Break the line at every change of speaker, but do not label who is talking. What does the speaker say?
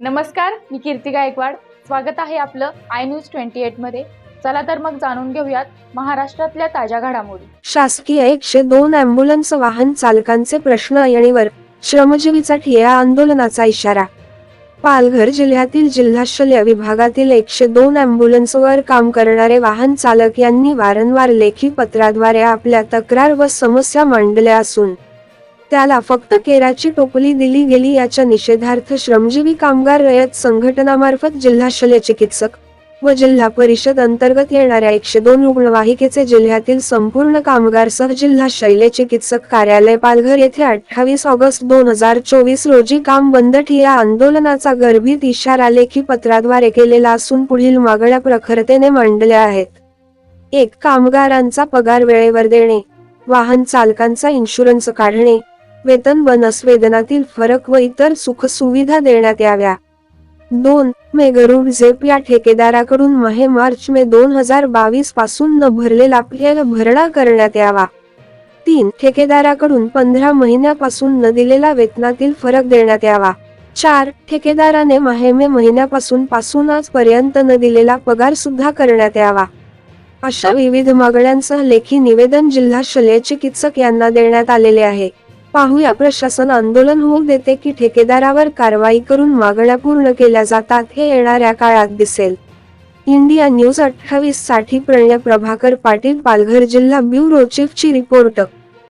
नमस्कार, मी कीर्ती गायकवाड. स्वागत आहे आपलं आय न्यूज 28 मध्ये. चला तर मग जाणून घेऊयात महाराष्ट्रातल्या ताज्या घडामोडी.
शासकीय 102 अँब्युलन्स वाहन चालकांचे प्रश्न ऐरणीवर, श्रमजीवीचा ठिय्या आंदोलनाचा इशारा. पालघर जिल्ह्यातील जिल्हा शल्य विभागातील 102 अँब्युलन्सवर काम करणारे वाहन चालक यांनी वारंवार लेखी पत्राद्वारे आपल्या तक्रार व समस्या मांडल्या असून त्याला फक्त केराची टोपली दिली गेली. याच्या निषेधार्थ श्रमजीवी कामगार रयत संघटनामार्फत जिल्हा शल्य चिकित्सक व जिल्हा परिषद अंतर्गत येणाऱ्या 102 रुग्णवाहिकेचे जिल्ह्यातील संपूर्ण कामगारसह जिल्हा शल्य चिकित्सक कार्यालय पालघर येथे 28 ऑगस्ट 2024 रोजी काम बंद ठिय्या आंदोलनाचा गर्भित इशारा लेखी पत्राद्वारे केलेला असून पुढील मागण्या प्रखरतेने मांडल्या आहेत. 1. कामगारांचा पगार वेळेवर देणे, वाहन चालकांचा इन्शुरन्स काढणे, वेतन बोनस वेतनातील फरक व इतर सुखसुविधा देण्यात याव्या. 2. मेघरूड झेप या ठेकेदाराकडून मार्च मे 2022 पासून न भरलेला पीएफ भरणा करण्यात यावा. 3. ठेकेदाराकडून 15 महिन्यापासून न दिलेला वेतनातील फरक देण्यात यावा. 4. ठेकेदाराने मे महिन्यापासून आजपर्यंत न दिलेला पगार सुद्धा करण्यात यावा. अशा विविध मागण्यांसह लेखी निवेदन जिल्हा शल्य चिकित्सक यांना देण्यात आलेले आहे. पाहूया प्रशासन आंदोलन होऊ देते की ठेकेदारावर कारवाई करून मागण्या पूर्ण केल्या जातात हे येणाऱ्या काळात दिसेल. इंडिया न्यूज 28 साठी प्रणय प्रभाकर पाटील, पालघर जिल्हा ब्युरो चीफ ची रिपोर्ट.